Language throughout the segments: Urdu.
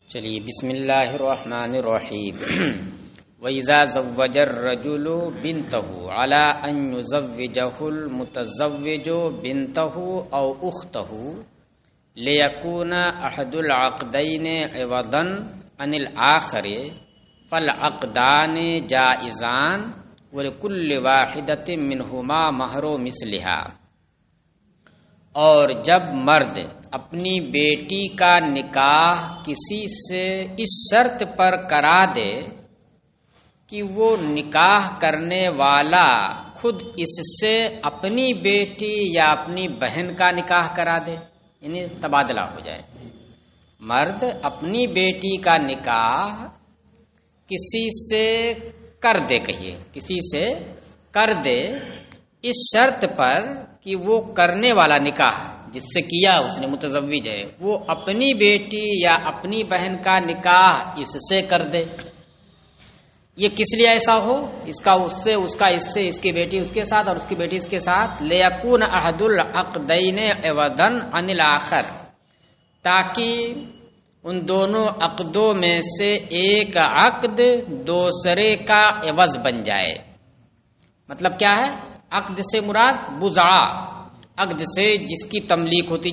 چلیے بسم اللہ الرحمن الرحیم وَإِذَا زَوَّجَ الرَّجُلُ بِنْتَهُ عَلَىٰ أَنْ يُزَوِّجَهُ الْمُتَزَوِّجُ بِنْتَهُ أَوْ أُخْتَهُ لِيَكُونَ أَحَدُ الْعَقْدَيْنِ عِوَضًا عَنِ الْآخَرِ فَالْعَقْدَانِ جَائِزَانِ وَلِكُلِّ وَاحِدَةٍ مِّنْهُمَا مَهْرُ مِثْلِهَا۔ اور جب مرد اپنی بیٹی کا نکاح کسی سے اس شرط پر کرا دے کہ وہ نکاح کرنے والا خود اس سے اپنی بیٹی یا اپنی بہن کا نکاح کرا دے، یعنی تبادلہ ہو جائے، مرد اپنی بیٹی کا نکاح کسی سے کر دے، کسی سے کر دے اس شرط پر کہ وہ کرنے والا نکاح جس سے کیا اس نے متزوج ہے، وہ اپنی بیٹی یا اپنی بہن کا نکاح اس سے کر دے۔ یہ کس لیے ایسا ہو؟ اس کا اس سے، اس کا اس سے، اس کی بیٹی اس کے ساتھ اور اس کی بیٹی اس کے ساتھ، لیکون احد العقدین عوضا عن الاخر، تاکہ ان دونوں عقدوں میں سے ایک عقد دوسرے کا عوض بن جائے۔ مطلب کیا ہے؟ عقد سے مراد بضاع، عقد سے جس کی تملیک ہوتی،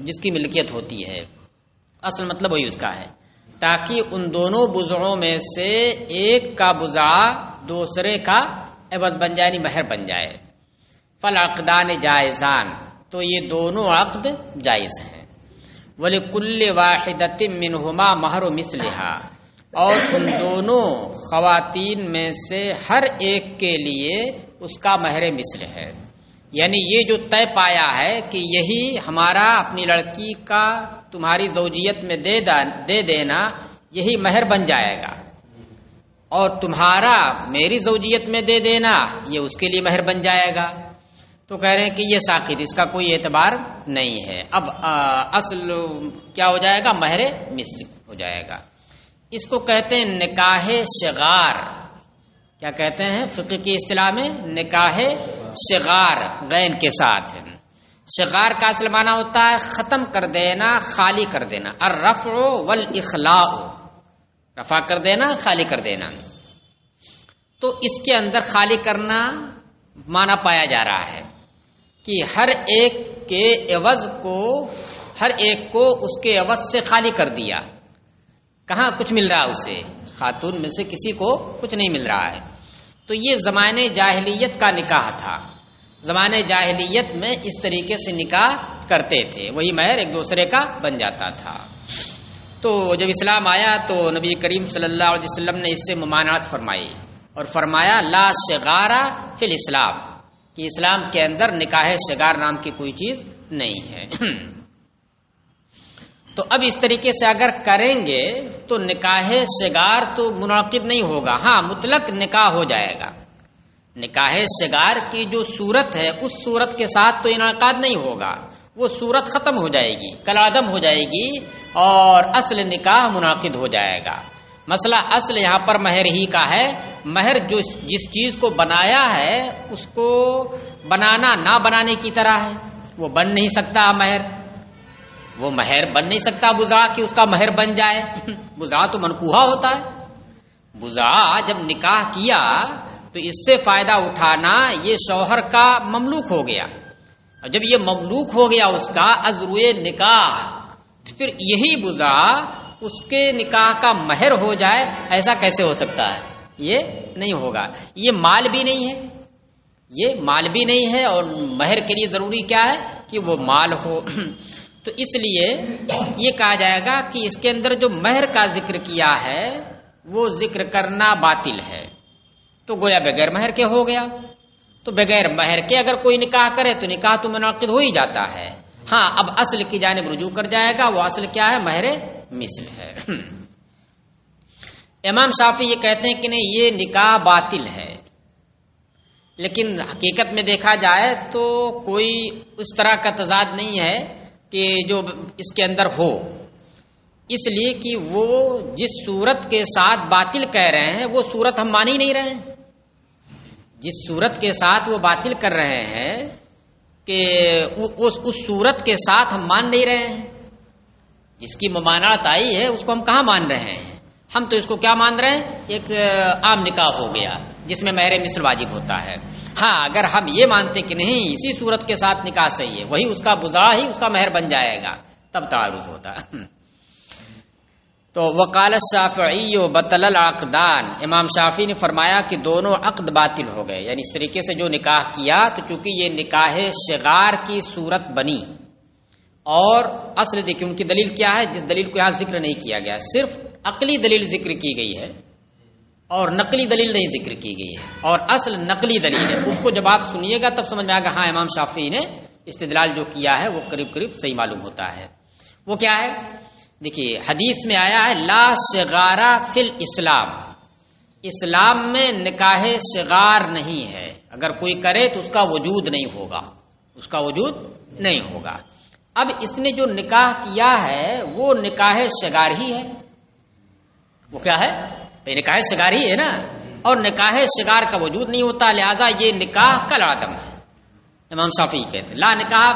جس کی ملکیت ہوتی ہے، اصل مطلب وہی اس کا ہے، تاکہ ان دونوں بضعوں میں سے ایک کا بضاع دوسرے کا عوض بن جائے، یعنی مہر بن جائے۔ فالعقدان جائزان، تو یہ دونوں عقد جائز ہیں۔ وَلِكُلِّ وَاحِدَةٍ مِّنْهُمَا مَهْرُ مِثْلِهَا، اور ان دونوں خواتین میں سے ہر ایک کے لیے اس کا مہر مثل ہے، یعنی یہ جو طے پایا ہے کہ یہی ہمارا اپنی لڑکی کا تمہاری زوجیت میں دے دینا یہی مہر بن جائے گا، اور تمہارا میری زوجیت میں دے دینا یہ اس کے لیے مہر بن جائے گا۔ تو کہہ رہے ہیں کہ یہ ساقط، اس کا کوئی اعتبار نہیں ہے۔ اب اصل کیا ہو جائے گا؟ مہر مثل ہو جائے گا۔ اس کو کہتے ہیں نکاح شغار۔ کیا کہتے ہیں فقہ کی اصطلاح میں؟ نکاح شغار، غین کے ساتھ۔ شغار کا اصل معنی ہوتا ہے ختم کر دینا، خالی کر دینا، الرفع والاخلاء، رفع کر دینا، خالی کر دینا۔ تو اس کے اندر خالی کرنا معنی پایا جا رہا ہے کہ ہر ایک کے عوض کو، ہر ایک کو اس کے عوض سے خالی کر دیا۔ کہاں کچھ مل رہا ہے اسے؟ خاتون میں سے کسی کو کچھ نہیں مل رہا ہے۔ تو یہ زمانے جاہلیت کا نکاح تھا۔ زمانے جاہلیت میں اس طریقے سے نکاح کرتے تھے، وہی مہر ایک دوسرے کا بن جاتا تھا۔ تو جب اسلام آیا تو نبی کریم صلی اللہ علیہ وسلم نے اس سے ممانعت فرمائی اور فرمایا لا شغارہ فی الاسلام، کہ اسلام کے اندر نکاح شغار نام کی کوئی چیز نہیں ہے۔ تو اب اس طریقے سے اگر کریں گے تو نکاح شغار تو منعقد نہیں ہوگا، ہاں مطلق نکاح ہو جائے گا۔ نکاح شغار کی جو صورت ہے اس صورت کے ساتھ تو انعقاد نہیں ہوگا، وہ صورت ختم ہو جائے گی، کالعدم ہو جائے گی، اور اصل نکاح منعقد ہو جائے گا۔ مسئلہ اصل یہاں پر مہر ہی کا ہے۔ مہر جس چیز کو بنایا ہے اس کو بنانا نہ بنانے کی طرح ہے، وہ بن نہیں سکتا مہر، وہ مہر بن نہیں سکتا بضاع کہ اس کا مہر بن جائے۔ بضاع تو منقوحہ ہوتا ہے۔ بضاع جب نکاح کیا تو اس سے فائدہ اٹھانا یہ شوہر کا مملوک ہو گیا، اور جب یہ مملوک ہو گیا اس کا از روئے نکاح، تو پھر یہی بضاع اس کے نکاح کا مہر ہو جائے، ایسا کیسے ہو سکتا ہے؟ یہ نہیں ہوگا۔ یہ مال بھی نہیں ہے، یہ مال بھی نہیں ہے، اور مہر کے لیے ضروری کیا ہے کہ وہ مال ہو۔ تو اس لیے یہ کہا جائے گا کہ اس کے اندر جو مہر کا ذکر کیا ہے وہ ذکر کرنا باطل ہے، تو گویا بغیر مہر کے ہو گیا۔ تو بغیر مہر کے اگر کوئی نکاح کرے تو نکاح تو منعقد ہو ہی جاتا ہے۔ ہاں اب اصل کی جانب رجوع کر جائے گا، وہ اصل کیا ہے؟ مہر مثل ہے۔ امام شافعی یہ کہتے ہیں کہ نہیں، یہ نکاح باطل ہے، لیکن حقیقت میں دیکھا جائے تو کوئی اس طرح کا تضاد نہیں ہے کہ جو اس کے اندر ہو، اس لیے کہ وہ جس صورت کے ساتھ باطل کہہ رہے ہیں وہ صورت ہم مان ہی نہیں رہے ہیں۔ جس صورت کے ساتھ وہ باطل کر رہے ہیں کہ اس صورت کے ساتھ ہم مان نہیں رہے ہیں۔ جس کی ممانعت آئی ہے اس کو ہم کہاں مان رہے ہیں؟ ہم تو اس کو کیا مان رہے ہیں؟ ایک عام نکاح ہو گیا جس میں مہر مثل واجب ہوتا ہے۔ ہاں اگر ہم یہ مانتے کہ نہیں اسی صورت کے ساتھ نکاح صحیح ہے، وہی اس کا بضاع ہی اس کا مہر بن جائے گا، تب تعارض ہوتا ہے۔ تو وقال الشافعی بطل العقدان، امام شافعی نے فرمایا کہ دونوں عقد باطل ہو گئے، یعنی اس طریقے سے جو نکاح کیا تو چونکہ یہ نکاح شغار کی صورت بنی، اور اصل دیکھیں ان کی دلیل کیا ہے، جس دلیل کو یہاں ذکر نہیں کیا گیا، صرف عقلی دلیل ذکر کی گئی ہے اور نقلی دلیل نہیں ذکر کی گئی ہے، اور اصل نقلی دلیل ہے، اس کو جب آپ سنیے گا تب سمجھ میں آئے گا ہاں امام شافعی نے استدلال جو کیا ہے وہ قریب قریب صحیح معلوم ہوتا ہے۔ وہ کیا ہے؟ دیکھیے حدیث میں آیا ہے لا شغارہ فی الاسلام، اسلام میں نکاح شغار نہیں ہے، اگر کوئی کرے تو اس کا وجود نہیں ہوگا، اس کا وجود نہیں ہوگا۔ اب اس نے جو نکاح کیا ہے وہ نکاح شغار ہی ہے، وہ کیا ہے؟ نکاح شغار ہی ہے نا، اور نکاح شغار کا وجود نہیں ہوتا، لہذا یہ نکاح کل عدم ہے۔ امام شافعی کہتے ہیں لا نکاح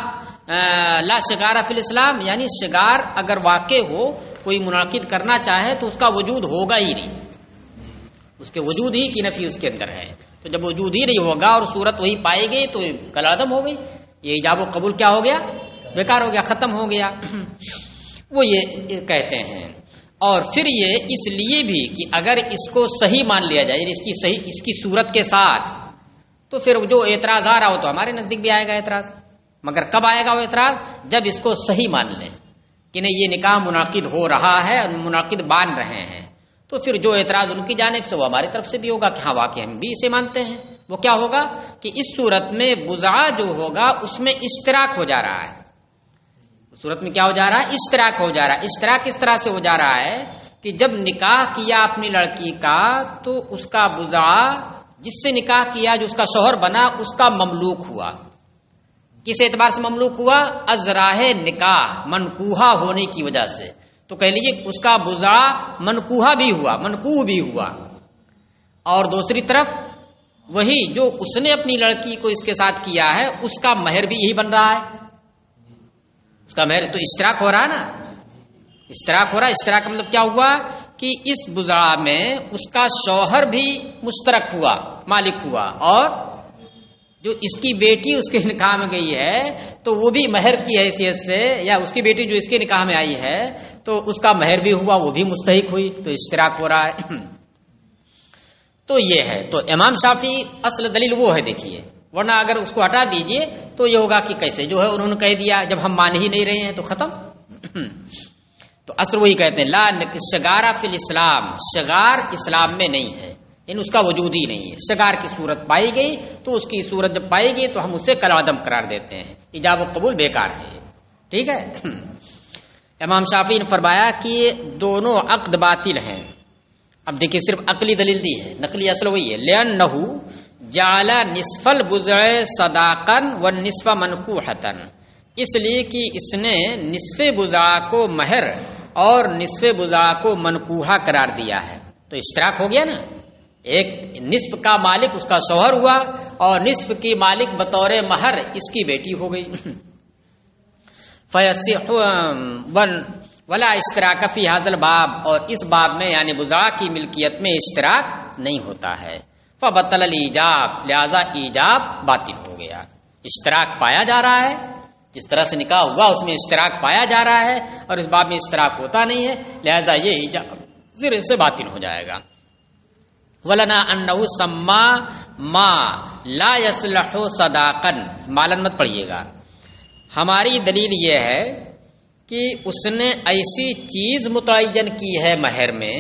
لا شغار فی الاسلام، یعنی شغار اگر واقع ہو کوئی منعقد کرنا چاہے تو اس کا وجود ہوگا ہی نہیں، اس کے وجود ہی کی نفی اس کے اندر ہے، تو جب وجود ہی نہیں ہوگا اور صورت وہی پائی گئی تو کل عدم ہو گئی، یہ ایجاب و قبول کیا ہو گیا؟ بیکار ہو گیا، ختم ہو گیا۔ وہ یہ کہتے ہیں، اور پھر یہ اس لیے بھی کہ اگر اس کو صحیح مان لیا جائے، یعنی اس کی صورت کے ساتھ، تو پھر جو اعتراض آ رہا ہو تو ہمارے نزدیک بھی آئے گا اعتراض، مگر کب آئے گا وہ اعتراض؟ جب اس کو صحیح مان لیں کہ نہیں یہ نکاح منعقد ہو رہا ہے اور منعقد مان رہے ہیں، تو پھر جو اعتراض ان کی جانب سے وہ ہماری طرف سے بھی ہوگا کہ ہاں واقعی ہم بھی اسے مانتے ہیں۔ وہ کیا ہوگا کہ اس صورت میں بضاع جو ہوگا اس میں اشتراک ہو جا رہا ہے، صورت میں کیا ہو جا رہا ہے؟ اشتراک ہو جا رہا ہے۔ اشتراک اس طرح سے ہو جا رہا ہے کہ جب نکاح کیا اپنی لڑکی کا تو اس کا بضاع جس سے نکاح کیا جو اس کا شوہر بنا اس کا مملوک ہوا۔ کس اعتبار سے مملوک ہوا؟ ازراہ نکاح، منکوحہ ہونے کی وجہ سے، تو کہہ لیجیے اس کا بضاع منکوحہ بھی ہوا، منکوح بھی ہوا، اور دوسری طرف وہی جو اس نے اپنی لڑکی کو اس کے ساتھ کیا ہے اس کا مہر بھی یہی بن رہا ہے، اس کا مہر تو اشتراک ہو رہا ہے نا، اشتراک ہو رہا ہے۔ اشتراک کا مطلب کیا ہوا کہ اس بضاع میں اس کا شوہر بھی مشترک ہوا، مالک ہوا، اور جو اس کی بیٹی اس کے نکاح میں گئی ہے تو وہ بھی مہر کی حیثیت سے، یا اس کی بیٹی جو اس کے نکاح میں آئی ہے تو اس کا مہر بھی ہوا، وہ بھی مستحق ہوئی، تو اشتراک ہو رہا ہے۔ تو یہ ہے، تو امام شافعی اصل دلیل وہ ہے دیکھیے، ورنہ اگر اس کو ہٹا دیجئے تو یہ ہوگا کہ کیسے جو ہے انہوں نے کہہ دیا، جب ہم مان ہی نہیں رہے ہیں تو ختم۔ تو اصل وہی کہتے ہیں لا شغارہ فی الاسلام، شغار اسلام میں نہیں ہے، یعنی اس کا وجود ہی نہیں ہے، شغار کی صورت پائی گئی تو اس کی صورت جب پائی گئی تو ہم اسے کل عدم قرار دیتے ہیں، ایجاب و قبول بیکار ہے، ٹھیک ہے۔ امام شافعی نے فرمایا کہ دونوں عقد باطل ہیں۔ اب دیکھیے صرف عقلی دلیل دی ہے، نقلی اصل وہی ہے، لأنہ جعل نصف البضع صداقا والنصف منکوحۃ، اس لیے کہ اس نے نصف بضع کو مہر اور نصف بضع کو منکوحہ قرار دیا ہے، تو اشتراک ہو گیا نا، ایک نصف کا مالک اس کا شوہر ہوا اور نصف کی مالک بطور مہر اس کی بیٹی ہو گئی۔ فیصح ولا اشتراک فی ھذا الباب، اور اس باب میں یعنی بضاع کی ملکیت میں اشتراک نہیں ہوتا ہے۔ فبطل الایجاب، لہذا ایجاب باطل ہو گیا، اشتراک پایا جا رہا ہے، جس طرح سے نکاح ہوا اس میں اشتراک پایا جا رہا ہے اور اس باب میں اشتراک ہوتا نہیں ہے، لہذا یہ ایجاب ذرے سے باطل ہو جائے گا۔ ولنا انہ سما ما لا یصلح صداقا، مالن مت پڑھیے گا، ہماری دلیل یہ ہے کہ اس نے ایسی چیز متعین کی ہے مہر میں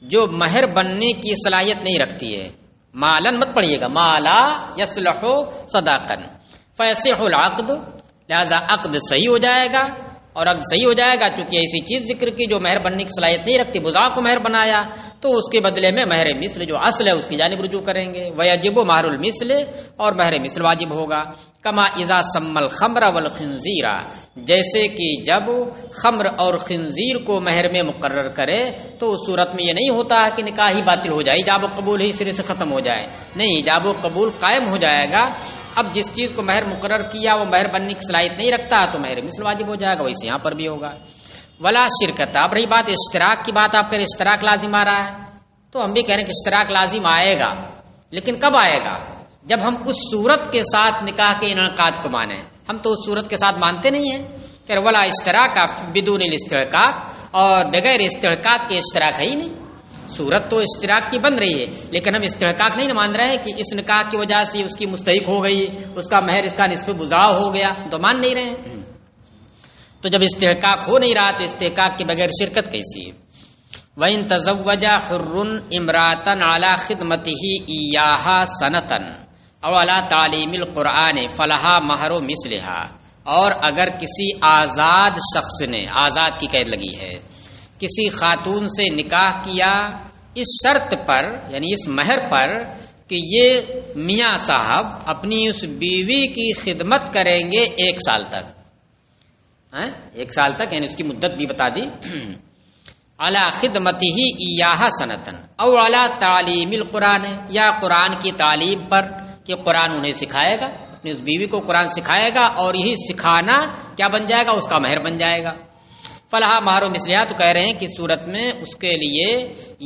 جو مہر بننے کی صلاحیت نہیں رکھتی ہے، مالن مت پڑھیے گا، ما لا یصلح صداقا فیصح العقد، لہذا عقد صحیح ہو جائے گا، اور عقد صحیح ہو جائے گا چونکہ ایسی چیز ذکر کی جو مہر بننے کی صلاحیت نہیں رکھتی، بضاع کو مہر بنایا تو اس کے بدلے میں مہر مثل جو اصل ہے اس کی جانب رجوع کریں گے، ویجب مہر المثل، اور مہر مثل واجب ہوگا، کما اذا سمى الخمر والخنزیر، جیسے کہ جب خمر اور خنزیر کو مہر میں مقرر کرے تو اس صورت میں یہ نہیں ہوتا کہ نکاح ہی باطل ہو جائے، ایجاب و قبول ہی سرے سے ختم ہو جائے، نہیں، ایجاب و قبول قائم ہو جائے گا۔ اب جس چیز کو مہر مقرر کیا وہ مہر بننے کی صلاحیت نہیں رکھتا تو مہر مثل واجب ہو جائے گا، ویسے یہاں پر بھی ہوگا۔ ولا شرکت. اب رہی بات اشتراک کی بات، آپ کہہ رہے اشتراک لازم آ رہا ہے، تو ہم بھی کہہ رہے ہیں کہ اشتراک لازم آئے گا، لیکن کب آئے گا؟ جب ہم اس صورت کے ساتھ نکاح کے انعقاد کو مانیں. ہم تو اس صورت کے ساتھ مانتے نہیں ہیں. پھر ولا اشتراک بدون الاستحقاق، اور بغیر استحقاق کے اشتراک ہے ہی نہیں. صورت تو اشتراک کی بن رہی ہے، لیکن ہم استحقاق نہیں مان رہے ہیں کہ اس نکاح کی وجہ سے اس کی مستحق ہو گئی، اس کا مہر اس کا نصف بزاع ہو گیا، تو مان نہیں رہے ہیں. تو جب استحقاق ہو نہیں رہا تو استحقاق کے بغیر شرکت کیسی ہے؟ وَإِن تَزَوَّجَ حُرٌّ امْرَأَةً عَلَى خِدْمَتِهِ إِيَّاهَا سَنَةً أَوْ عَلَى تَعْلِيمِ الْقُرْآنِ فَلَهَا مَهْرُ مِثْلِهَا. اور اگر کسی آزاد شخص نے، آزاد کی قید لگی ہے، کسی خاتون سے نکاح کیا اس شرط پر، یعنی اس مہر پر کہ یہ میاں صاحب اپنی اس بیوی کی خدمت کریں گے 1 سال تک. 1 سال تک یعنی اس کی مدت بھی بتا دی. علی خدمتہ ایاہا سنتن او علی تعلیم القرآن، یا قرآن کی تعلیم پر کہ قرآن انہیں سکھائے گا، اپنی اس بیوی کو قرآن سکھائے گا، اور یہی سکھانا کیا بن جائے گا؟ اس کا مہر بن جائے گا. فلاح مہر و مثلیہ. تو کہہ رہے ہیں کہ صورت میں اس کے لیے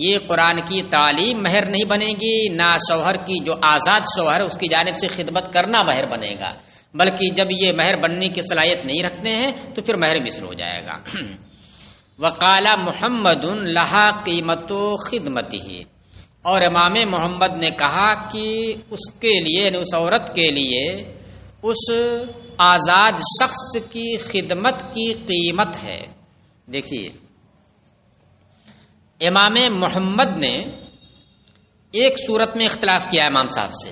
یہ قرآن کی تعلیم مہر نہیں بنے گی، نہ شوہر کی جو آزاد شوہر ہے اس کی جانب سے خدمت کرنا مہر بنے گا، بلکہ جب یہ مہر بننے کی صلاحیت نہیں رکھتے ہیں تو پھر مہر مثل ہو جائے گا. وقال محمد لہا قیمت خدمتہ. اور امام محمد نے کہا کہ اس کے لیے، یعنی اس عورت کے لیے اس آزاد شخص کی خدمت کی قیمت ہے. دیکھیے امام محمد نے ایک صورت میں اختلاف کیا امام صاحب سے.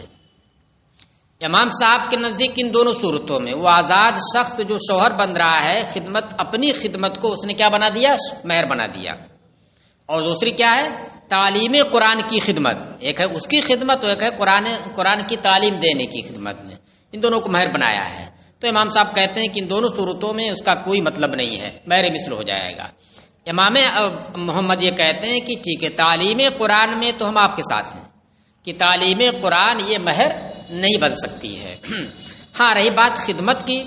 امام صاحب کے نزدیک ان دونوں صورتوں میں وہ آزاد شخص جو شوہر بن رہا ہے، خدمت، اپنی خدمت کو اس نے کیا بنا دیا؟ مہر بنا دیا. اور دوسری کیا ہے؟ تعلیم قرآن کی خدمت. ایک ہے اس کی خدمت، ایک ہے قرآن کی تعلیم دینے کی خدمت میں. ان دونوں کو مہر بنایا ہے. تو امام صاحب کہتے ہیں کہ ان دونوں صورتوں میں اس کا کوئی مطلب نہیں ہے، مہر مثل ہو جائے گا. امام محمد یہ کہتے ہیں کہ ٹھیک ہے، تعلیم قرآن میں تو ہم آپ کے ساتھ ہیں کہ تعلیم قرآن یہ مہر نہیں بن سکتی ہے. ہاں رہی بات خدمت کی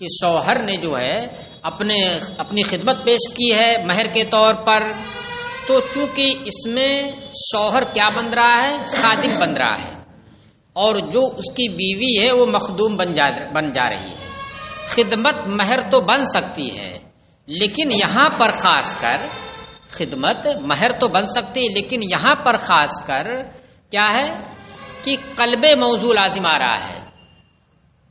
کہ شوہر نے جو ہے اپنی خدمت پیش کی ہے مہر کے طور پر، تو چونکہ اس میں شوہر کیا بن رہا ہے؟ خادم بن رہا ہے، اور جو اس کی بیوی ہے وہ مخدوم بن جا رہی ہے. خدمت مہر تو بن سکتی ہے، لیکن یہاں پر خاص کر خدمت مہر تو بن سکتی ہے، لیکن یہاں پر خاص کر کیا ہے کہ قلب موضوع لازم آ رہا ہے.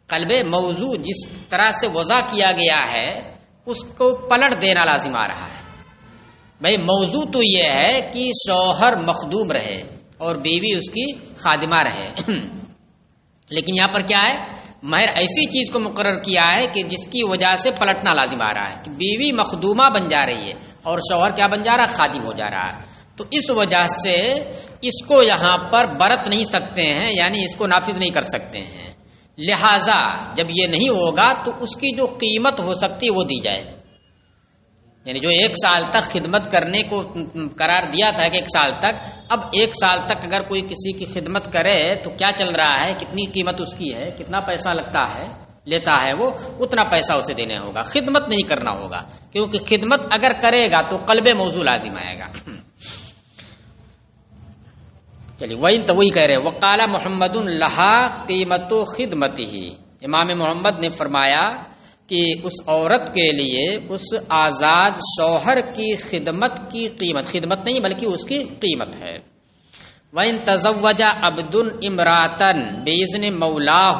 قلب موضوع جس طرح سے وضع کیا گیا ہے اس کو پلٹ دینا لازم آ رہا ہے. بھائی موضوع تو یہ ہے کہ شوہر مخدوم رہے اور بیوی اس کی خادمہ رہے، لیکن یہاں پر کیا ہے؟ مہر ایسی چیز کو مقرر کیا ہے کہ جس کی وجہ سے پلٹنا لازم آ رہا ہے کہ بیوی مخدومہ بن جا رہی ہے اور شوہر کیا بن جا رہا ہے؟ خادم ہو جا رہا ہے. تو اس وجہ سے اس کو یہاں پر برت نہیں سکتے ہیں، یعنی اس کو نافذ نہیں کر سکتے ہیں. لہذا جب یہ نہیں ہوگا تو اس کی جو قیمت ہو سکتی ہے وہ دی جائے. یعنی جو 1 سال تک خدمت کرنے کو قرار دیا تھا کہ 1 سال تک، اب 1 سال تک اگر کوئی کسی کی خدمت کرے تو کیا چل رہا ہے، کتنی قیمت اس کی ہے، کتنا پیسہ لگتا ہے، لیتا ہے وہ، اتنا پیسہ اسے دینے ہوگا. خدمت نہیں کرنا ہوگا، کیونکہ خدمت اگر کرے گا تو قلب موضوع لازم آئے گا. چلیے وہی کہہ رہے وقال محمد لہا قیمت خدمتہ. امام محمد نے فرمایا کہ اس عورت کے لیے اس آزاد شوہر کی خدمت کی قیمت، خدمت نہیں بلکہ اس کی قیمت ہے. وَإِن تَزَوَّجَ عَبْدٌ امْرَأَةً بِإِذْنِ مَوْلَاهُ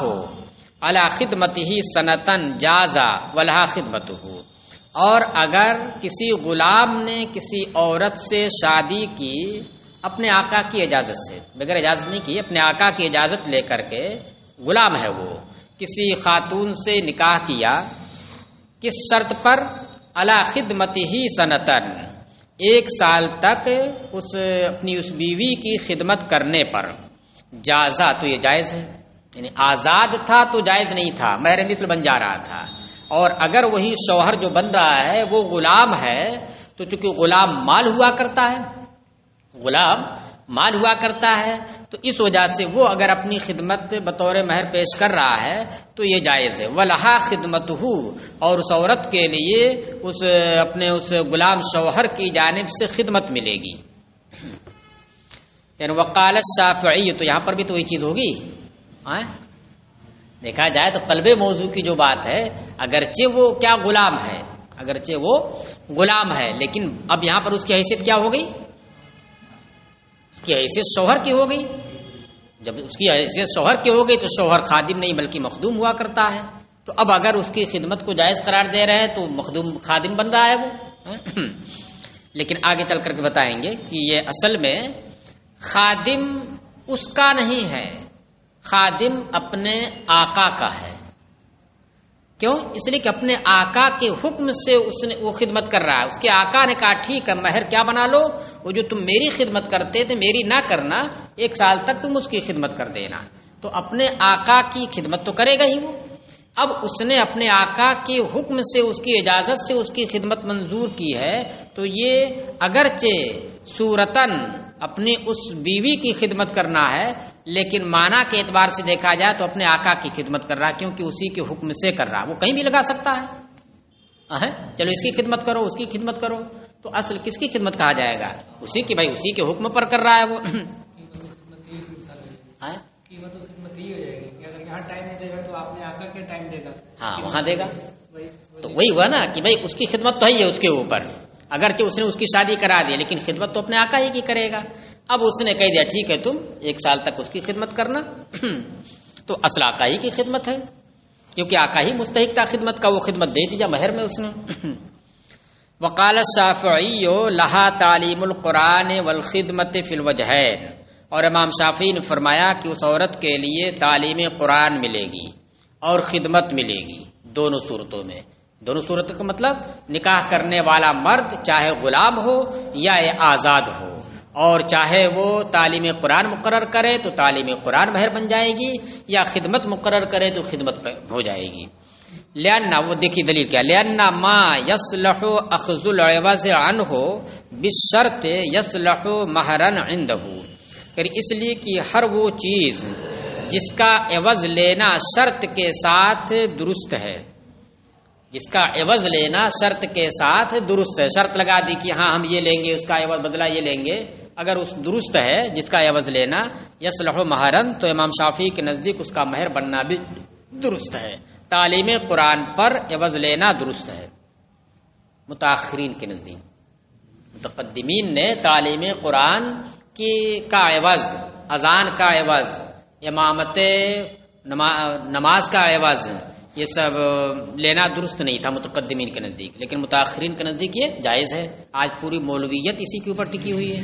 عَلَى خِدْمَتِهِ سَنَةً جَازَ وَلَهَا خِدْمَتُهُ. اور اگر کسی غلام نے کسی عورت سے شادی کی اپنے آقا کی اجازت سے، بغیر اجازت نہیں کی، اپنے آقا کی اجازت لے کر کے، غلام ہے وہ، کسی خاتون سے نکاح کیا، کس شرط پر؟ علی خدمتہ سنتن، 1 سال تک اپنی اس بیوی کی خدمت کرنے پر. جازا تو یہ جائز ہے، یعنی آزاد تھا تو جائز نہیں تھا، مہر مثل بن جا رہا تھا. اور اگر وہی شوہر جو بن رہا ہے وہ غلام ہے تو چونکہ غلام مال ہوا کرتا ہے، غلام مال ہوا کرتا ہے، تو اس وجہ سے وہ اگر اپنی خدمت بطور مہر پیش کر رہا ہے تو یہ جائز ہے۔ وَلَهَا خِدْمَتُهُ، اور اس عورت کے لیے اپنے اس غلام شوہر کی جانب سے خدمت ملے گی۔ یعنی وقال الشافعی، تو یہاں پر بھی تو وہی چیز ہوگی۔ دیکھا جائے تو قلب موضوع کی جو بات ہے، اگرچہ وہ کیا غلام ہے، اگرچہ وہ غلام ہے، لیکن اب یہاں پر اس کی حیثیت کیا ہو گئی؟ اس کی حیثیت شوہر کی ہو گئی۔ جب اس کی حیثیت شوہر کی ہو گئی تو شوہر خادم نہیں بلکہ مخدوم ہوا کرتا ہے، تو اب اگر اس کی خدمت کو جائز قرار دے رہے ہیں تو مخدوم خادم بن رہا ہے وہ۔ لیکن آگے چل کر کے بتائیں گے کہ یہ اصل میں خادم اس کا نہیں ہے، خادم اپنے آقا کا ہے۔ کیوں؟ اس لیے کہ اپنے آقا کے حکم سے وہ خدمت کر رہا ہے۔ اس کے آقا نے کہا ٹھیک ہے مہر کیا بنا لو، وہ جو تم میری خدمت کرتے تھے میری نہ کرنا، 1 سال تک تم اس کی خدمت کر دینا، تو اپنے آقا کی خدمت تو کرے گا ہی وہ۔ اب اس نے اپنے آقا کے حکم سے، اس کی اجازت سے اس کی خدمت منظور کی ہے، تو یہ اگرچہ صورتاً اپنی اس بیوی کی خدمت کرنا ہے، لیکن معنی کے اعتبار سے دیکھا جائے تو اپنے آقا کی خدمت کر رہا ہے، کیونکہ اسی کے حکم سے کر رہا ہے۔ وہ کہیں بھی لگا سکتا ہے، چلو اس کی خدمت کرو، اس کی خدمت کرو، تو اصل کس کی خدمت کہا جائے گا؟ اسی کی، بھائی اسی کے حکم پر کر رہا ہے وہ۔ قیمت یہ ہو جائے گی کہ اگر یہاں ٹائم دے گا تو آپ نے آقا کے ٹائم دے گا، ہاں وہاں دے گا، تو وہی ہوا نا کہ بھائی اس کی خدمت تو ہے اس کے اوپر، اگرچہ اس نے اس کی شادی کرا دی لیکن خدمت تو اپنے آقا ہی کی کرے گا۔ اب اس نے کہہ دیا ٹھیک ہے تم 1 سال تک اس کی خدمت کرنا، تو اصل آقا ہی کی خدمت ہے، کیونکہ آقا ہی مستحق تھا خدمت کا، وہ خدمت دے دیا مہر میں اس نے۔ وقال الشافعی لہا تعلیم القرآن والخدمت فی الوجہین، اور امام شافعی نے فرمایا کہ اس عورت کے لیے تعلیم قرآن ملے گی اور خدمت ملے گی، دونوں صورتوں میں۔ دونوں صورتوں کا مطلب نکاح کرنے والا مرد چاہے غلام ہو یا آزاد ہو، اور چاہے وہ تعلیم قرآن مقرر کرے تو تعلیم قرآن مہر بن جائے گی، یا خدمت مقرر کرے تو خدمت ہو جائے گی۔ لأن، وہ دیکھیے دلیل کیا، لأن ما يصلح اخذ العوض عنه بالشرط يصلح مہرا عنده، اس لیے کہ ہر وہ چیز جس کا عوض لینا شرط کے ساتھ درست ہے، جس کا عوض لینا شرط کے ساتھ درست ہے، شرط لگا دی کہ ہاں ہم یہ لیں گے، اس کا عوض بدلہ یہ لیں گے، اگر اس درست ہے جس کا عوض لینا یصلح مہرن، تو امام شافعی کے نزدیک اس کا مہر بننا بھی درست ہے۔ تعلیم قرآن پر عوض لینا درست ہے متاخرین کے نزدیک۔ متقدمین نے تعلیم قرآن کا عوض، اذان کا عوض، امامت نماز کا عوض، یہ سب لینا درست نہیں تھا متقدمین کے نزدیک، لیکن متاخرین کے نزدیک یہ جائز ہے۔ آج پوری مولویت اسی کے اوپر ٹکی ہوئی ہے،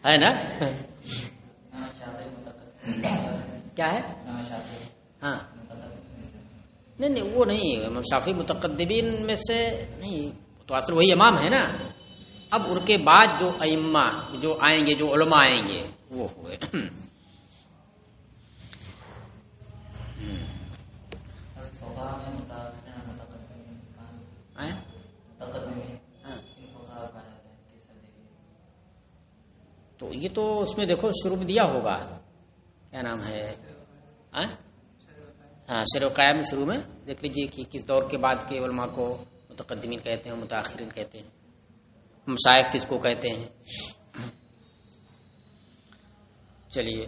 ہے نا؟ کیا ہے؟ ہاں نہیں وہ نہیں، امام شافعی متقدمین میں سے نہیں، تو اصل وہی امام ہے نا۔ اب ان کے بعد جو ائمہ جو آئیں گے، جو علماء آئیں گے، وہ ہوئے۔ تو یہ تو اس میں دیکھو شروع میں دیا ہوگا، کیا نام ہے، ہاں شرع قائم شروع میں دیکھ لیجیے کہ کس دور کے بعد کے علماء کو متقدمین کہتے ہیں، متاخرین کہتے ہیں، مشائخ کس کو کہتے ہیں۔ چلیے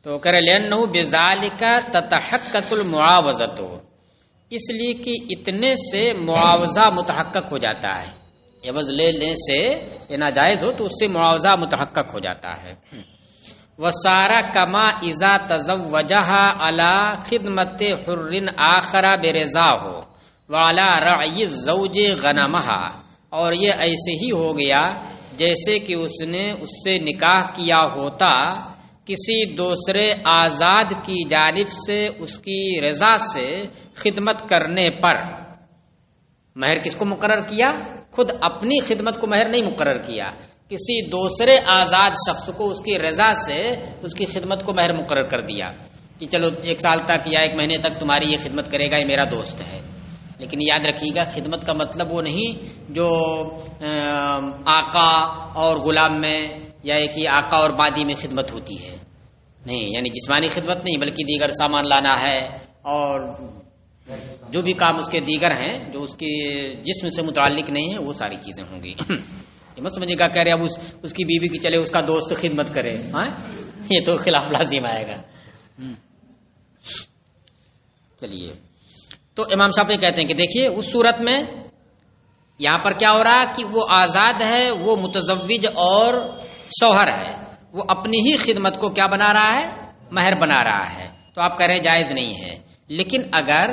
تو کرے لأنہ بذالک تتحقق المعاوضۃ، اس لیے کہ اتنے سے معاوضہ متحقق ہو جاتا ہے، عوض لینے سے لینا جائز ہو تو اس سے معاوضہ متحقق ہو جاتا ہے۔ وَسَارَ كَمَا إِذَا تَزَوَّجَهَا عَلَى خِدْمَةِ حُرٍّ آخَرَ بِرِضَاهُ وَعَلَى رَعْيِ الزَّوْجِ غَنَمَهَا، اور یہ ایسے ہی ہو گیا جیسے کہ اس نے اس سے نکاح کیا ہوتا کسی دوسرے آزاد کی جانب سے اس کی رضا سے خدمت کرنے پر۔ مہر کس کو مقرر کیا؟ خود اپنی خدمت کو مہر نہیں مقرر کیا، کسی دوسرے آزاد شخص کو اس کی رضا سے اس کی خدمت کو مہر مقرر کر دیا کہ چلو 1 سال تک یا 1 مہینے تک تمہاری یہ خدمت کرے گا، یہ میرا دوست ہے، لیکن یاد رکھیے گا خدمت کا مطلب وہ نہیں جو آقا اور غلام میں یا ایک ہی آقا اور بادی میں خدمت ہوتی ہے، نہیں، یعنی جسمانی خدمت نہیں بلکہ دیگر سامان لانا ہے اور جو بھی کام اس کے دیگر ہیں جو اس کے جسم سے متعلق نہیں ہے وہ ساری چیزیں ہوں گی۔ یہ مت سمجھے گا کہہ رہے اب اس کی بیوی کی چلے اس کا دوست خدمت کرے، ہاں یہ تو خلاف لازم آئے گا۔ چلیے، تو امام شافعی کہتے ہیں کہ دیکھیے اس صورت میں یہاں پر کیا ہو رہا کہ وہ آزاد ہے، وہ متزوج اور شوہر ہے، وہ اپنی ہی خدمت کو کیا بنا رہا ہے؟ مہر بنا رہا ہے، تو آپ کہہ رہے ہیں جائز نہیں ہے۔ لیکن اگر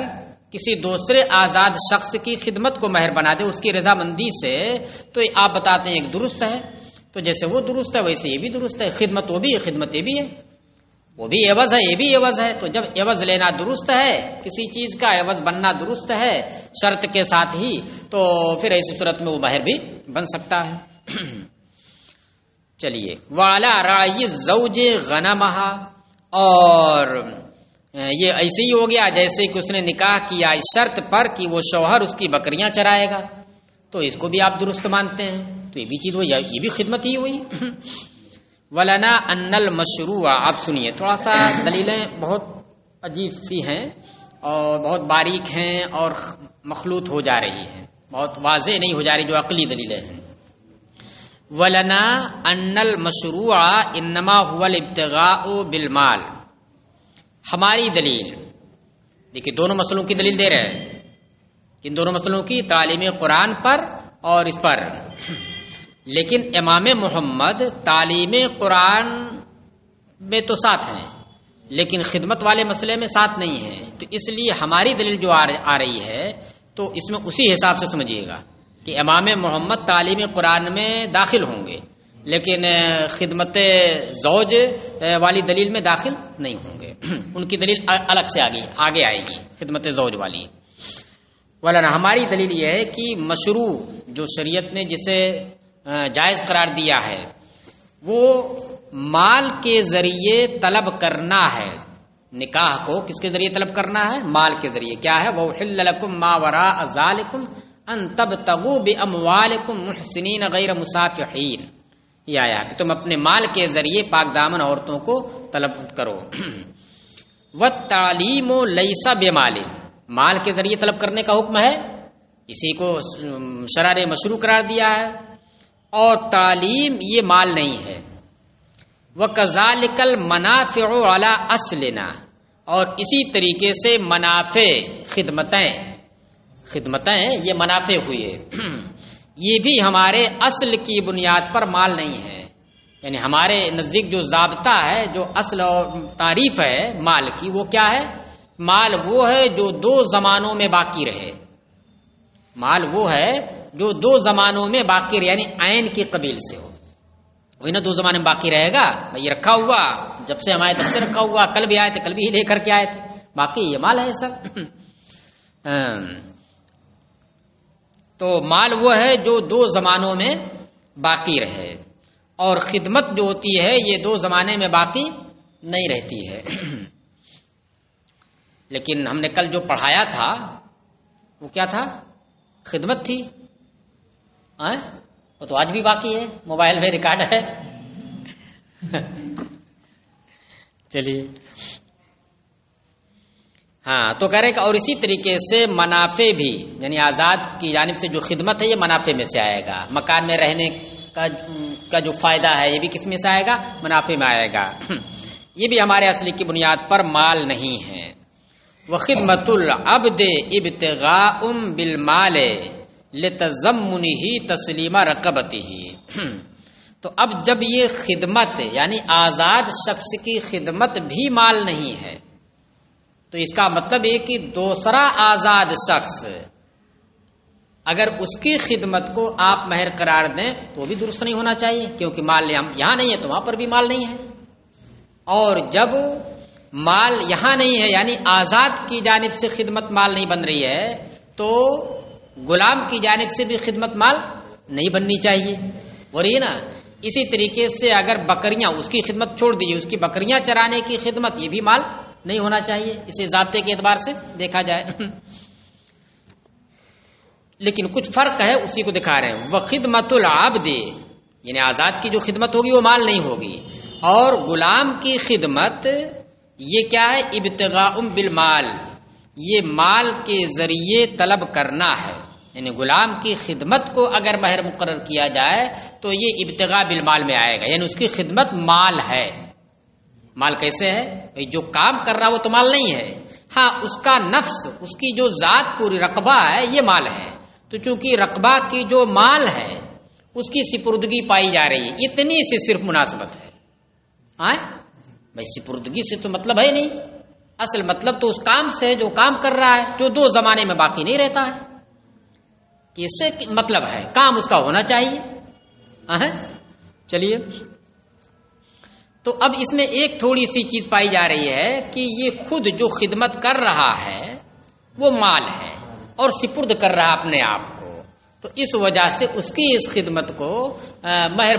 کسی دوسرے آزاد شخص کی خدمت کو مہر بنا دے اس کی رضامندی سے، تو آپ بتاتے ہیں ایک درست ہے، تو جیسے وہ درست ہے ویسے یہ بھی درست ہے، خدمت وہ بھی ہے، خدمت یہ بھی ہے، وہ بھی عوض ہے یہ بھی عوض ہے، تو جب عوض لینا درست ہے، کسی چیز کا عوض بننا درست ہے شرط کے ساتھ ہی، تو پھر ایسی صورت میں وہ مہر بھی بن سکتا ہے۔ چلیے، وعلی راعی الزوج غنمہا، اور یہ ایسے ہی ہو گیا جیسے کہ اس نے نکاح کیا اس شرط پر کہ وہ شوہر اس کی بکریاں چرائے گا، تو اس کو بھی آپ درست مانتے ہیں، تو یہ بھی چیز ہوئی، یہ بھی خدمت ہی ہوئی۔ ولنا ان المشروع، آپ سنیے تھوڑا سا دلیلیں بہت عجیب سی ہیں اور بہت باریک ہیں اور مخلوط ہو جا رہی ہیں، بہت واضح نہیں ہو جا رہی جو عقلی دلیلیں ہیں۔ ولنا ان المشروع انما هو الابتغاء بالمال، ہماری دلیل دیکھیے دونوں مسئلوں کی دلیل دے رہے ہیں، ان دونوں مسئلوں کی تعلیم قرآن پر اور اس پر، لیکن امام محمد تعلیم قرآن میں تو ساتھ ہیں لیکن خدمت والے مسئلے میں ساتھ نہیں ہیں، تو اس لیے ہماری دلیل جو آ رہی ہے تو اس میں اسی حساب سے سمجھیے گا کہ امام محمد تعلیم قرآن میں داخل ہوں گے لیکن خدمت زوج والی دلیل میں داخل نہیں ہوں گے، ان کی دلیل الگ سے آگے آئے گی خدمت زوج والی۔ ولا ہماری دلیل یہ ہے کہ مشروع جو شریعت نے جسے جائز قرار دیا ہے وہ مال کے ذریعے طلب کرنا ہے، نکاح کو کس کے ذریعے طلب کرنا ہے؟ مال کے ذریعے۔ کیا ہے؟ وَأُحِلَّ لَكُم مَّا وَرَاءَ ذَلِكُمْ أَن تَبْتَغُوا بِأَمْوَالِكُمْ مُحْسِنِينَ غَيْرَ مُسَافِحِينَ، یہ آیا کہ تم اپنے مال کے ذریعے پاک دامن عورتوں کو طلب کرو۔ وَالتَّعْلِيمُ لَيْسَ بِمَالٍ، مال کے ذریعے طلب کرنے کا حکم ہے، اسی کو شرع نے مشروع قرار دیا ہے، اور تعلیم یہ مال نہیں ہے۔ وَكَذَلِكَ الْمَنَافِعُ عَلَىٰ أَصْلِنَا، اور اسی طریقے سے منافع خدمتیں یہ منافع ہوئی ہے، یہ بھی ہمارے اصل کی بنیاد پر مال نہیں ہے، یعنی ہمارے نزدیک جو ضابطہ ہے، جو اصل اور تعریف ہے مال کی، وہ کیا ہے؟ مال وہ ہے جو دو زمانوں میں باقی رہے، مال وہ ہے جو دو زمانوں میں باقی رہے، یعنی عین کی قبیل سے ہو، وہی نا دو زمانے میں باقی رہے گا، یہ رکھا ہوا جب سے ہم آئے تب سے رکھا ہوا، کل بھی آئے تھے کل بھی لے کر کے آئے تھے، باقی یہ مال ہے سب۔ تو مال وہ ہے جو دو زمانوں میں باقی رہے، اور خدمت جو ہوتی ہے یہ دو زمانے میں باقی نہیں رہتی ہے۔ لیکن ہم نے کل جو پڑھایا تھا وہ کیا تھا؟ خدمت تھی، وہ تو آج بھی باقی ہے، موبائل میں ریکارڈ ہے۔ چلیے، ہاں تو کہہ رہے کہ اور اسی طریقے سے منافع بھی، یعنی آزاد کی جانب سے جو خدمت ہے یہ منافع میں سے آئے گا، مکان میں رہنے کا جو فائدہ ہے یہ بھی کس میں سے آئے گا؟ منافع میں آئے گا، یہ بھی ہمارے اصلی کی بنیاد پر مال نہیں ہے۔ وَخِدْمَةُ الْعَبْدِ ابْتِغَاءٌ بِالْمَالِ لِتَضَمُّنِهِ تَسْلِيمَ رَقَبَتِهِ، تو اب جب یہ خدمت یعنی آزاد شخص کی خدمت بھی مال نہیں ہے تو اس کا مطلب یہ کہ دوسرا آزاد شخص اگر اس کی خدمت کو آپ مہر قرار دیں تو بھی درست نہیں ہونا چاہیے، کیونکہ مال یہاں نہیں ہے تو وہاں پر بھی مال نہیں ہے، اور جب مال یہاں نہیں ہے یعنی آزاد کی جانب سے خدمت مال نہیں بن رہی ہے تو غلام کی جانب سے بھی خدمت مال نہیں بننی چاہیے، اور یہ نا اسی طریقے سے اگر بکریاں، اس کی خدمت چھوڑ دیجیے، اس کی بکریاں چرانے کی خدمت یہ بھی مال نہیں ہونا چاہیے، اسے ضابطے کے اعتبار سے دیکھا جائے۔ لیکن کچھ فرق ہے، اسی کو دکھا رہے ہیں. وخدمت العبد یعنی آزاد کی جو خدمت ہوگی وہ مال نہیں ہوگی، اور غلام کی خدمت یہ کیا ہے؟ ابتغاء بالمال، یہ مال کے ذریعے طلب کرنا ہے. یعنی غلام کی خدمت کو اگر مہر مقرر کیا جائے تو یہ ابتغاء بالمال میں آئے گا، یعنی اس کی خدمت مال ہے. مال کیسے ہے؟ جو کام کر رہا وہ تو مال نہیں ہے، ہاں اس کا نفس، اس کی جو ذات پوری رقبہ ہے یہ مال ہے. تو چونکہ رقبہ کی جو مال ہے اس کی سپردگی پائی جا رہی ہے، اتنی سی صرف مناسبت ہے. بھائی سپردگی سے تو مطلب ہے نہیں، اصل مطلب تو اس کام سے ہے جو کام کر رہا ہے، جو دو زمانے میں باقی نہیں رہتا ہے. اس سے مطلب ہے کام اس کا ہونا چاہیے. چلیے، تو اب اس میں ایک تھوڑی سی چیز پائی جا رہی ہے کہ یہ خود جو خدمت کر رہا ہے وہ مال ہے اور سپرد کر رہا اپنے آپ کو، تو اس وجہ سے اس کی اس خدمت کو مہر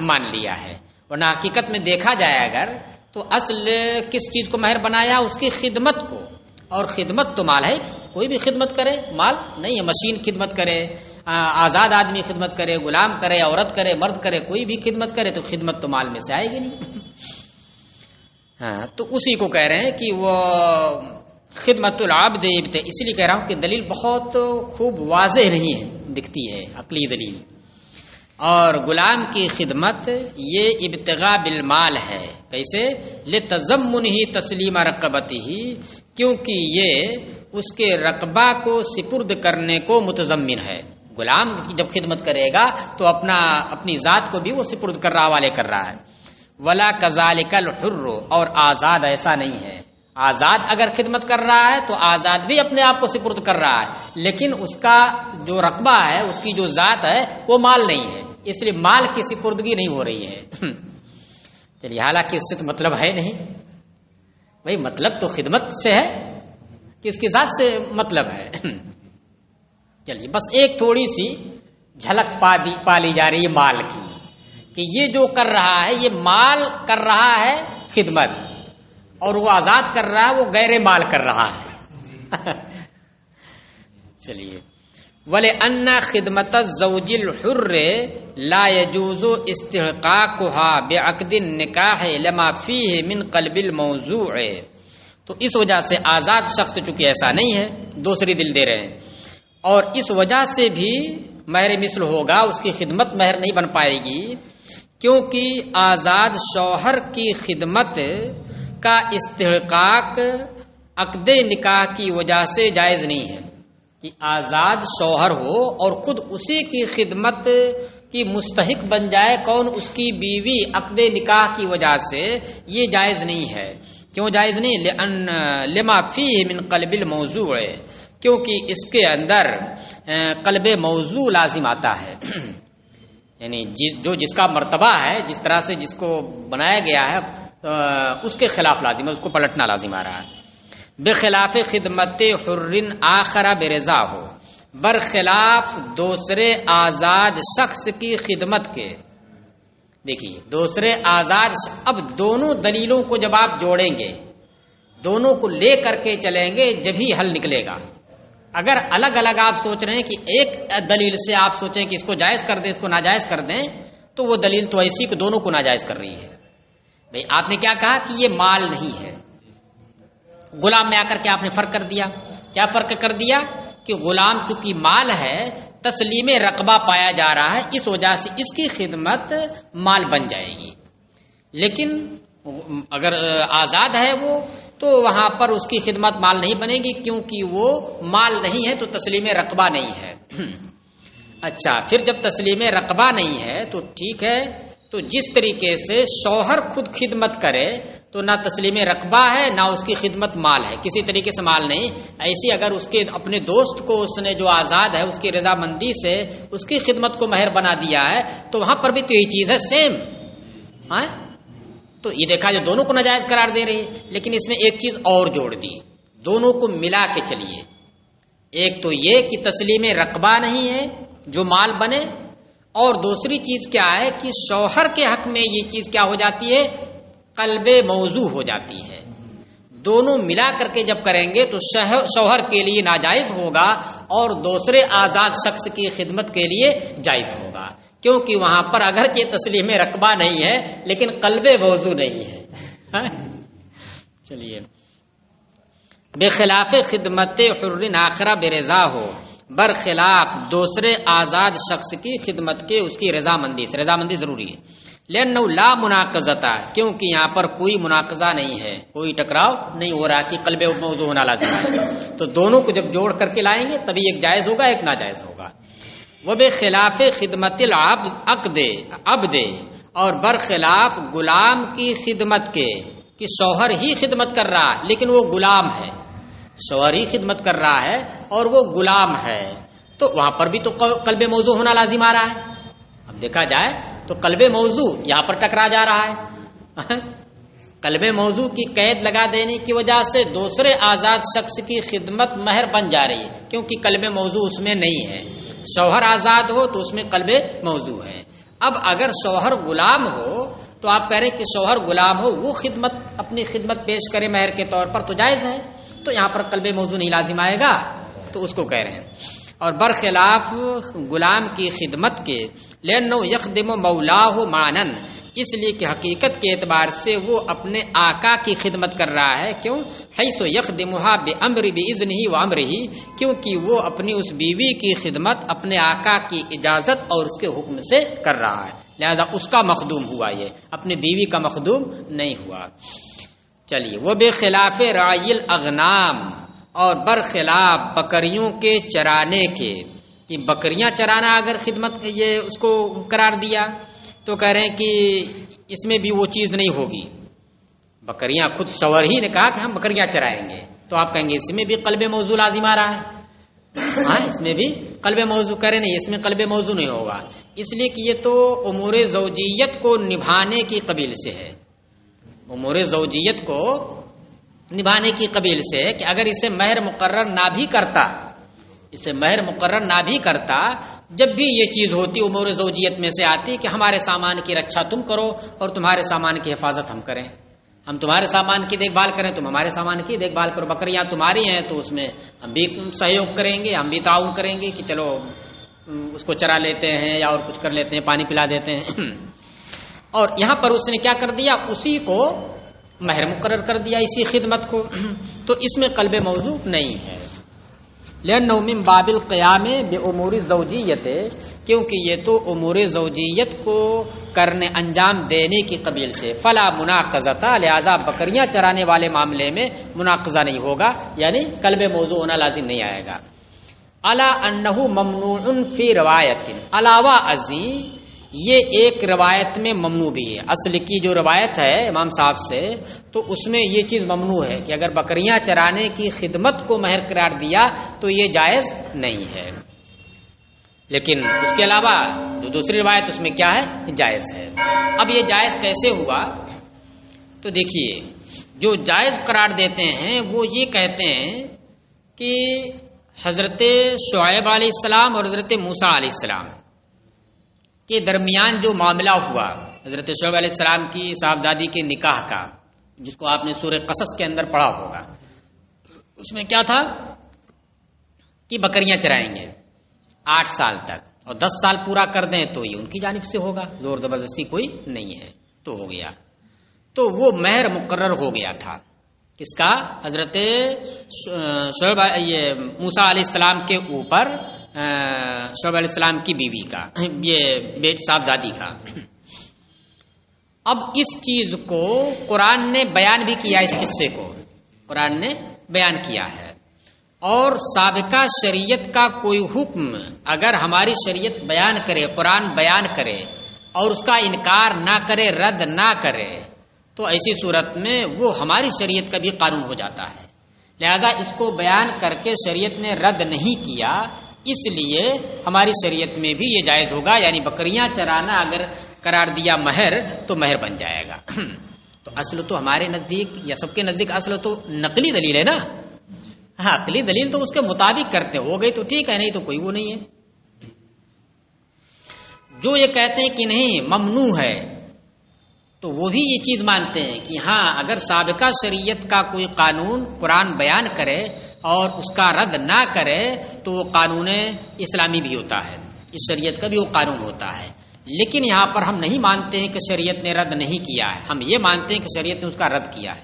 مان لیا ہے. ورنہ حقیقت میں دیکھا جائے اگر تو اصل کس چیز کو مہر بنایا؟ اس کی خدمت کو، اور خدمت تو مال ہے. کوئی بھی خدمت کرے مال نہیں ہے. مشین خدمت کرے، آزاد آدمی خدمت کرے، غلام کرے، عورت کرے، مرد کرے، کوئی بھی خدمت کرے تو خدمت تو مال میں سے آئے گی نہیں. ہاں، تو اسی کو کہہ رہے ہیں کہ وہ خدمت العبد، اس لیے کہہ رہا ہوں کہ دلیل بہت خوب واضح نہیں ہے، دکھتی ہے عقلی دلیل. اور غلام کی خدمت یہ ابتغاء بالمال ہے. کیسے؟ لتضمنہ تسلیم رقبتہ، کیونکہ یہ اس کے رقبہ کو سپرد کرنے کو متضمن ہے. غلام کی جب خدمت کرے گا تو اپنی ذات کو بھی وہ سپرد کر رہا، والے کر رہا ہے. ولا کذالک الحر، اور آزاد ایسا نہیں ہے. آزاد اگر خدمت کر رہا ہے تو آزاد بھی اپنے آپ کو سپرد کر رہا ہے، لیکن اس کا جو رقبہ ہے، اس کی جو ذات ہے وہ مال نہیں ہے، اس لیے مال کی سپردگی نہیں ہو رہی ہے. چلیے، حالانکہ اس سے تو مطلب ہے نہیں بھائی، مطلب تو خدمت سے ہے کہ اس کی ذات سے مطلب ہے. چلیے، بس ایک تھوڑی سی جھلک پالی جا رہی ہے مال کی، کہ یہ جو کر رہا ہے یہ مال کر رہا ہے خدمت، اور وہ آزاد کر رہا ہے وہ غیر مال کر رہا ہے. چلیے، وَلِأَنَّ خِدْمَةَ الزَّوْجِ الْحُرِّ لَا يَجُوزُ اسْتِحْقَاقُهَا بِعَقْدِ النِّكَاحِ لِمَا فِيهِ مِنْ قَلْبِ الْمَوْضُوعِ. تو اس وجہ سے آزاد شخص چونکہ ایسا نہیں ہے، دوسری دل دے رہے ہیں، اور اس وجہ سے بھی مہر مثل ہوگا، اس کی خدمت مہر نہیں بن پائے گی، کیونکہ آزاد شوہر کی خدمت کا استحقاق عقد نکاح کی وجہ سے جائز نہیں ہے. کہ آزاد شوہر ہو اور خود اسی کی خدمت کی مستحق بن جائے کون؟ اس کی بیوی، عقد نکاح کی وجہ سے یہ جائز نہیں ہے. کیوں جائز نہیں؟ لما فیہ من قلب الموضوع، کیونکہ اس کے اندر قلب موضوع لازم آتا ہے. یعنی جو جس کا مرتبہ ہے، جس طرح سے جس کو بنایا گیا ہے اس کے خلاف لازم ہے، اس کو پلٹنا لازم آ رہا ہے. بخلاف خدمت حر آخر برضا ہو، برخلاف دوسرے آزاد شخص کی خدمت کے. دیکھیے، دوسرے آزاد اب دونوں دلیلوں کو جب آپ جوڑیں گے، دونوں کو لے کر کے چلیں گے جب ہی حل نکلے گا. اگر الگ الگ آپ سوچ رہے ہیں کہ ایک دلیل سے آپ سوچیں کہ اس کو جائز کر دیں، اس کو ناجائز کر دیں، تو وہ دلیل تو ایسی کہ دونوں کو ناجائز کر رہی ہے. بھئی آپ نے کیا کہا کہ یہ مال نہیں ہے، غلام میں آ کر کے آپ نے فرق کر دیا. کیا فرق کر دیا؟ کہ غلام چونکہ مال ہے، تسلیم رقبہ پایا جا رہا ہے، اس وجہ سے اس کی خدمت مال بن جائے گی. لیکن اگر آزاد ہے وہ، تو وہاں پر اس کی خدمت مال نہیں بنے گی، کیونکہ وہ مال نہیں ہے تو تسلیم رقبہ نہیں ہے. اچھا، پھر جب تسلیم رقبہ نہیں ہے تو ٹھیک ہے، تو جس طریقے سے شوہر خود خدمت کرے تو نہ تسلیم رقبہ ہے نہ اس کی خدمت مال ہے، کسی طریقے سے مال نہیں. ایسی اگر اس کے اپنے دوست کو اس نے جو آزاد ہے اس کی رضامندی سے اس کی خدمت کو مہر بنا دیا ہے، تو وہاں پر بھی تو یہی چیز ہے، سیم. تو یہ دیکھا جو دونوں کو ناجائز قرار دے رہی ہے، لیکن اس میں ایک چیز اور جوڑ دی، دونوں کو ملا کے چلیے. ایک تو یہ کہ تسلیم رقبہ نہیں ہے جو مال بنے، اور دوسری چیز کیا ہے کہ شوہر کے حق میں یہ چیز کیا ہو جاتی ہے؟ قلب موضوع ہو جاتی ہے. دونوں ملا کر کے جب کریں گے تو شوہر کے لیے ناجائز ہوگا اور دوسرے آزاد شخص کی خدمت کے لیے جائز ہوگا، کیونکہ وہاں پر اگرچہ تسلیم رقبہ نہیں ہے لیکن قلب موضوع نہیں ہے۔ چلیے، بخلاف خدمت حر آخرہ برضا ہو، برخلاف دوسرے آزاد شخص کی خدمت کے اس کی رضامندی سے، رضامندی ضروری ہے۔ لأنه لا مناقضہ، کیونکہ یہاں پر کوئی مناقضہ نہیں ہے، کوئی ٹکراؤ نہیں ہو رہا کہ قلب موضوع ہونا لازم ہے، تو دونوں کو جب جوڑ کر کے لائیں گے تبھی ایک جائز ہوگا ایک ناجائز ہوگا۔ وبخلاف خدمت العبد، اور برخلاف غلام کی خدمت کے، کہ شوہر ہی خدمت کر رہا ہے لیکن وہ غلام ہے، شوہر ہی خدمت کر رہا ہے اور وہ غلام ہے، تو وہاں پر بھی تو قلب موضوع ہونا لازم آ رہا ہے۔ اب دیکھا جائے تو قلب موضوع یہاں پر ٹکرا جا رہا ہے، قلب موضوع کی قید لگا دینے کی وجہ سے دوسرے آزاد شخص کی خدمت مہر بن جا رہی ہے، کیونکہ قلب موضوع اس میں نہیں ہے۔ شوہر آزاد ہو تو اس میں قلب موضوع ہے۔ اب اگر شوہر غلام ہو تو آپ کہہ رہے ہیں کہ شوہر غلام ہو، وہ خدمت اپنی خدمت پیش کرے مہر کے طور پر تو جائز ہے، تو یہاں پر قلب موضوع نہیں لازم آئے گا، تو اس کو کہہ رہے ہیں۔ اور برخلاف غلام کی خدمت کے، لأنه يخدم مولاه معنًا، اس لیے کہ حقیقت کے اعتبار سے وہ اپنے آقا کی خدمت کر رہا ہے، کیوں؟ حيث يخدمها بإذنه وأمره، کیونکہ وہ اپنی اس بیوی کی خدمت اپنے آقا کی اجازت اور اس کے حکم سے کر رہا ہے، لہذا اس کا مخدوم ہوا، یہ اپنے بیوی کا مخدوم نہیں ہوا۔ چلیے، وہ بخلاف راعی الاغنام، اور برخلاف بکریوں کے چرانے کے، کہ بکریاں چرانا اگر خدمت یہ اس کو قرار دیا تو کہہ رہے ہیں کہ اس میں بھی وہ چیز نہیں ہوگی، بکریاں خود شوہر ہی نے کہا کہ ہم بکریاں چرائیں گے، تو آپ کہیں گے اس میں بھی قلب موضوع لازم آ رہا ہے، ہاں اس میں بھی قلب موضوع، کرے نہیں، اس میں قلب موضوع نہیں ہوگا، اس لیے کہ یہ تو امور زوجیت کو نبھانے کی قبیل سے ہے، امور زوجیت کو نبھانے کی قبیل سے، کہ اگر اسے مہر مقرر نہ بھی کرتا، اسے مہر مقرر نہ بھی کرتا، جب بھی یہ چیز ہوتی امور زوجیت میں سے آتی کہ ہمارے سامان کی رکشا تم کرو اور تمہارے سامان کی حفاظت ہم کریں، ہم تمہارے سامان کی دیکھ بھال کریں، تم ہمارے سامان کی دیکھ بھال کرو، بکریاں تمہاری ہیں تو اس میں ہم بھی سہیوگ کریں گے، ہم بھی تعاون کریں گے کہ چلو اس کو چرا لیتے ہیں یا اور کچھ کر لیتے ہیں، پانی پلا دیتے ہیں۔ اور یہاں پر اس نے کیا کر دیا، اسی کو مہر مقرر کر دیا، اسی خدمت کو، تو اس میں قلب موضوع نہیں ہے۔ لأنه من باب القیام بامور الزوجیت، کیونکہ یہ تو امور زوجیت کو کرنے انجام دینے کی قبیل سے، فلا مناقضۃ، لہذا بکریاں چرانے والے معاملے میں مناقضہ نہیں ہوگا، یعنی قلب موضوع ہونا لازم نہیں آئے گا۔ الا انه ممنوع فی روایت، علاوہ ازیں یہ ایک روایت میں ممنوع بھی ہے، اصل کی جو روایت ہے امام صاحب سے تو اس میں یہ چیز ممنوع ہے کہ اگر بکریاں چرانے کی خدمت کو مہر قرار دیا تو یہ جائز نہیں ہے، لیکن اس کے علاوہ جو دوسری روایت اس میں کیا ہے، جائز ہے۔ اب یہ جائز کیسے ہوا، تو دیکھیے جو جائز قرار دیتے ہیں وہ یہ کہتے ہیں کہ حضرت شعیب علیہ السلام اور حضرت موسیٰ علیہ السلام کے درمیان جو معاملہ ہوا، حضرت شعیب علیہ السلام کی صاحبزادی کے نکاح کا، جس کو آپ نے سورہ قصص کے اندر پڑھا ہوگا، اس میں کیا تھا کہ بکریاں چرائیں گے 8 سال تک، اور 10 سال پورا کر دیں تو یہ ان کی جانب سے ہوگا، زور زبردستی کوئی نہیں ہے، تو ہو گیا، تو وہ مہر مقرر ہو گیا تھا، کس کا، حضرت شعیب موسیٰ علیہ السلام کے اوپر شعیب علیہ السلام کی بیوی کا، یہ بیٹ صاحبزادی کا۔ اب اس چیز کو قرآن نے بیان بھی کیا، اس قصے کو قرآن نے بیان کیا ہے، اور سابقہ شریعت کا کوئی حکم اگر ہماری شریعت بیان کرے، قرآن بیان کرے اور اس کا انکار نہ کرے، رد نہ کرے، تو ایسی صورت میں وہ ہماری شریعت کا بھی قانون ہو جاتا ہے، لہذا اس کو بیان کر کے شریعت نے رد نہیں کیا، اس لیے ہماری شریعت میں بھی یہ جائز ہوگا، یعنی بکریاں چرانا اگر قرار دیا مہر تو مہر بن جائے گا۔ تو اصل تو ہمارے نزدیک یا سب کے نزدیک اصل تو نقلی دلیل ہے نا، ہاں عقلی دلیل تو اس کے مطابق کرتے ہو گئی تو ٹھیک ہے، نہیں تو کوئی وہ نہیں ہے۔ جو یہ کہتے ہیں کہ نہیں ممنوع ہے، تو وہ بھی یہ چیز مانتے ہیں کہ ہاں اگر سابقہ شریعت کا کوئی قانون قرآن بیان کرے اور اس کا رد نہ کرے تو وہ قانون اسلامی بھی ہوتا ہے، اس شریعت کا بھی وہ قانون ہوتا ہے. لیکن یہاں پر ہم نہیں مانتے ہیں کہ شریعت نے رد نہیں کیا ہے، ہم یہ مانتے ہیں کہ شریعت نے اس کا رد کیا ہے.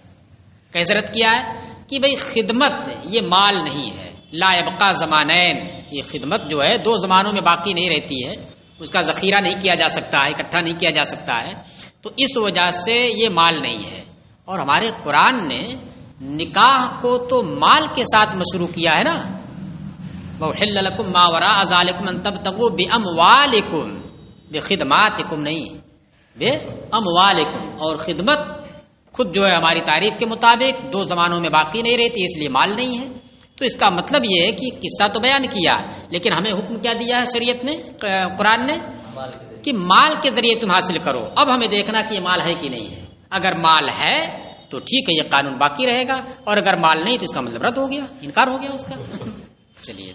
کیسے رد کیا ہے؟ کہ بھئی خدمت یہ مال نہیں ہے، لا یبقى زمانین، یہ خدمت جو ہے دو زمانوں میں باقی نہیں رہتی ہے، اس کا ذخیرہ نہیں کیا جا سکتا ہے، اکٹھا نہیں کیا جا سکتا ہے، تو اس وجہ سے یہ مال نہیں ہے. اور ہمارے قرآن نے نکاح کو تو مال کے ساتھ مشروع کیا ہے نا، وَأُحِلَّ لَكُم مَّا وَرَاءَ ذَلِكُمْ أَن تَبْتَغُوا بِأَمْوَالِكُمْ، بِخِدْمَاتِكُمْ نہیں، بِأَمْوَالِكُمْ. اور خدمت خود جو ہے ہماری تعریف کے مطابق دو زمانوں میں باقی نہیں رہتی، اس لیے مال نہیں ہے. تو اس کا مطلب یہ ہے کہ قصہ تو بیان کیا لیکن ہمیں حکم کیا دیا ہے شریعت نے، قرآن نے، کہ مال کے ذریعے تم حاصل کرو. اب ہمیں دیکھنا کہ یہ مال ہے کہ نہیں ہے. اگر مال ہے تو ٹھیک ہے، یہ قانون باقی رہے گا، اور اگر مال نہیں تو اس کا مطلب رد ہو گیا، انکار ہو گیا اس کا. چلیے.